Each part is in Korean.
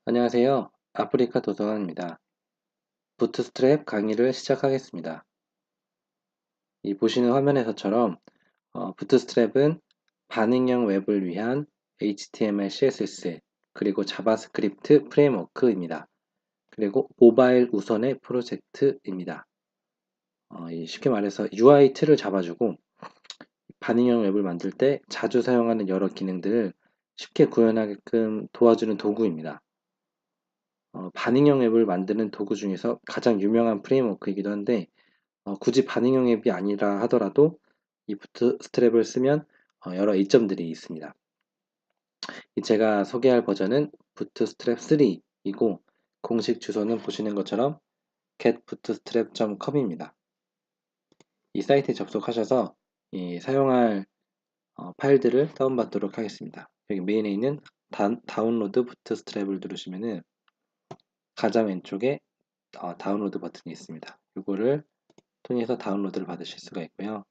안녕하세요. 아프리카 도서관입니다. 부트스트랩 강의를 시작하겠습니다. 이 보시는 화면에서처럼 부트스트랩은 반응형 웹을 위한 HTML, CSS, 그리고 자바스크립트 프레임워크입니다. 그리고 모바일 우선의 프로젝트입니다. 쉽게 말해서 UI 틀을 잡아주고 반응형 웹을 만들 때 자주 사용하는 여러 기능들을 쉽게 구현하게끔 도와주는 도구입니다. 반응형 앱을 만드는 도구 중에서 가장 유명한 프레임워크이기도 한데 굳이 반응형 앱이 아니라 하더라도 이 부트스트랩을 쓰면 여러 이점들이 있습니다. 제가 소개할 버전은 부트스트랩 3이고 공식 주소는 보시는 것처럼 getbootstrap.com입니다. 이 사이트에 접속하셔서 이 사용할 파일들을 다운받도록 하겠습니다. 여기 메인에 있는 다운로드 부트스트랩을 누르시면은 가장 왼쪽에 다운로드 버튼이 있습니다. 이거를 통해서 다운로드를 받으실 수가 있고요.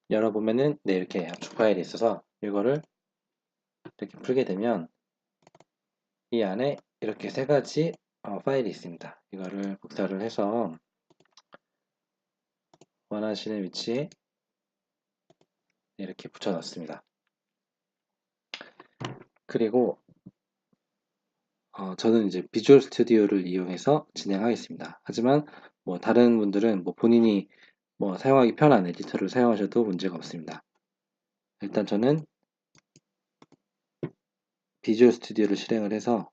열어보면은 네, 이렇게 압축 파일이 있어서 이거를 이렇게 풀게 되면 이 안에 이렇게 세 가지 파일이 있습니다. 이거를 복사를 해서 원하시는 위치에 이렇게 붙여 넣습니다. 그리고 저는 이제 비주얼 스튜디오를 이용해서 진행하겠습니다. 하지만 뭐 다른 분들은 뭐 본인이 뭐 사용하기 편한 에디터를 사용하셔도 문제가 없습니다. 일단 저는 비주얼 스튜디오를 실행을 해서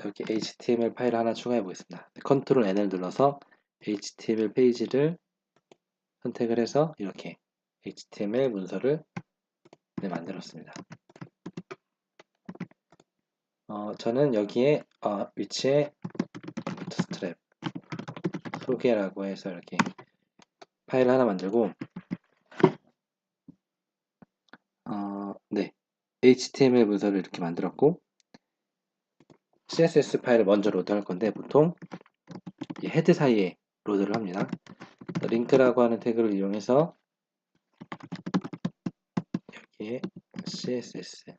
여기 HTML 파일을 하나 추가해 보겠습니다. 컨트롤 N을 눌러서 HTML 페이지를 선택을 해서 이렇게 HTML 문서를 만들었습니다. 저는 여기에 위치에 부트스트랩 소개라고 해서 이렇게 파일을 하나 만들고 네, HTML 문서를 이렇게 만들었고 CSS 파일을 먼저 로드할 건데 보통 이 헤드 사이에 로드를 합니다. 링크라고 하는 태그를 이용해서 여기에 CSS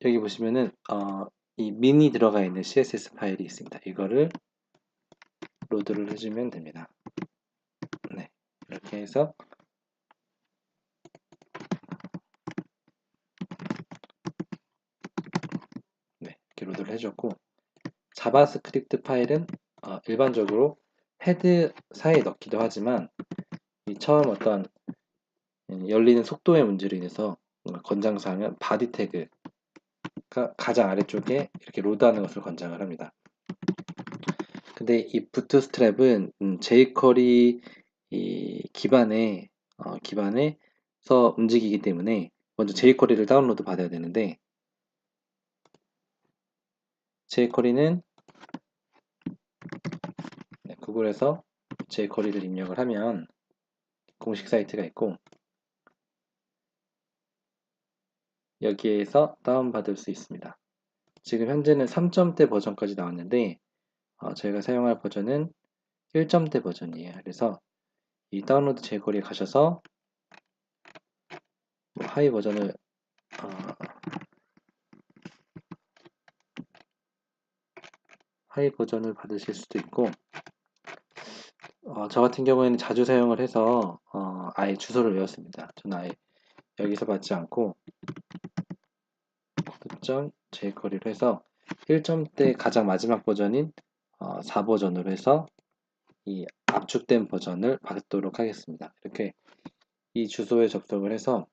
여기 보시면은 이 민이 들어가 있는 CSS 파일이 있습니다. 이거를 로드를 해주면 됩니다. 네, 이렇게 해서 네, 이렇게 로드를 해줬고 자바스크립트 파일은 일반적으로 헤드 사이에 넣기도 하지만 이 처음 어떤 열리는 속도의 문제로 인해서 권장사항은 바디 태그가 가장 아래쪽에 이렇게 로드하는 것을 권장을 합니다. 근데 이 부트스트랩은 jQuery 이 기반에서 움직이기 때문에 먼저 jQuery를 다운로드 받아야 되는데 jQuery는 구글에서 jQuery를 입력을 하면 공식 사이트가 있고 여기에서 다운받을 수 있습니다. 지금 현재는 3점대 버전까지 나왔는데 저희가 사용할 버전은 1점대 버전이에요. 그래서 이 다운로드 jQuery에 가셔서 하이 버전을 하이 버전을 받으실 수도 있고 저 같은 경우에는 자주 사용을 해서 아예 주소를 외웠습니다. 저는 아예 여기서 받지 않고 .jQuery로 해서 1점대 가장 마지막 버전인 4버전으로 해서 이 압축된 버전을 받도록 하겠습니다. 이렇게 이 주소에 접속을 해서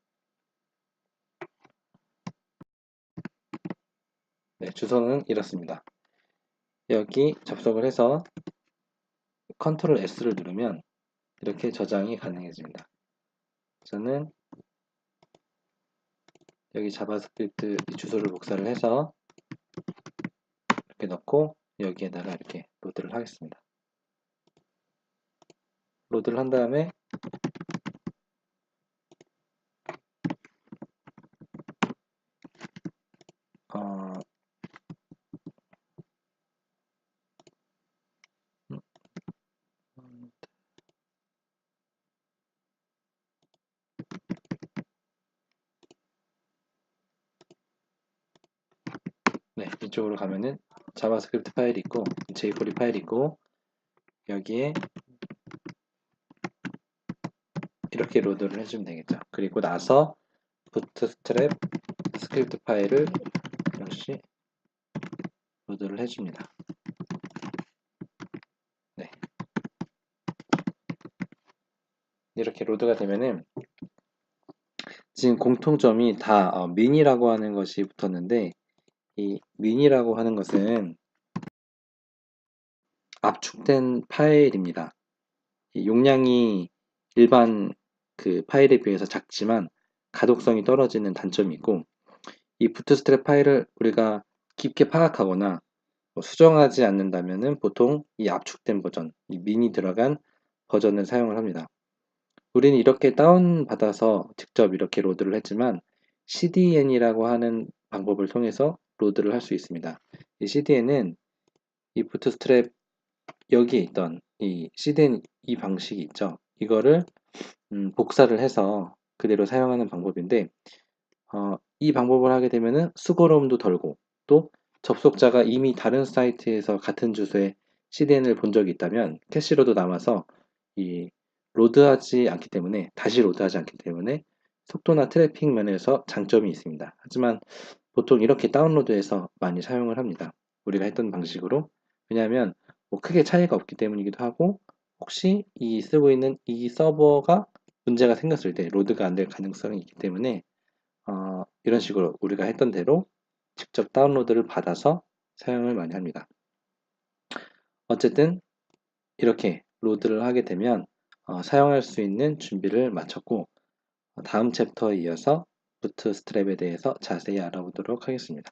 네, 주소는 이렇습니다. 여기 접속을 해서 컨트롤 S를 누르면 이렇게 저장이 가능해집니다. 저는 여기 자바스크립트 주소를 복사를 해서 이렇게 넣고 여기에다가 이렇게 로드를 하겠습니다. 로드를 한 다음에 네, 이쪽으로 가면은 자바스크립트 파일이 있고 jQuery 파일이 있고 여기에 이렇게 로드를 해주면 되겠죠. 그리고 나서 부트스트랩 스크립트 파일을 역시 로드를 해줍니다. 네, 이렇게 로드가 되면은 지금 공통점이 다 민이라고 하는 것이 붙었는데 이 민이라고 하는 것은 압축된 파일입니다. 이 용량이 일반 그 파일에 비해서 작지만 가독성이 떨어지는 단점이 있고 이 부트스트랩 파일을 우리가 깊게 파악하거나 수정하지 않는다면은 보통 이 압축된 버전, 이 민이 들어간 버전을 사용을 합니다. 우리는 이렇게 다운받아서 직접 이렇게 로드를 했지만 CDN이라고 하는 방법을 통해서 로드를 할 수 있습니다. 이 CDN은 이 부트스트랩 여기에 있던 이 CDN 이 방식이 있죠. 이거를 복사를 해서 그대로 사용하는 방법인데 이 방법을 하게 되면은 수고로움도 덜고 또 접속자가 이미 다른 사이트에서 같은 주소의 CDN을 본 적이 있다면 캐시로도 남아서 이 로드하지 않기 때문에 다시 로드하지 않기 때문에 속도나 트래픽 면에서 장점이 있습니다. 하지만 보통 이렇게 다운로드해서 많이 사용을 합니다. 우리가 했던 방식으로. 왜냐하면 뭐 크게 차이가 없기 때문이기도 하고 혹시 이 쓰고 있는 이 서버가 문제가 생겼을 때 로드가 안 될 가능성이 있기 때문에 이런 식으로 우리가 했던 대로 직접 다운로드를 받아서 사용을 많이 합니다. 어쨌든 이렇게 로드를 하게 되면 사용할 수 있는 준비를 마쳤고 다음 챕터에 이어서 부트스트랩에 대해서 자세히 알아보도록 하겠습니다.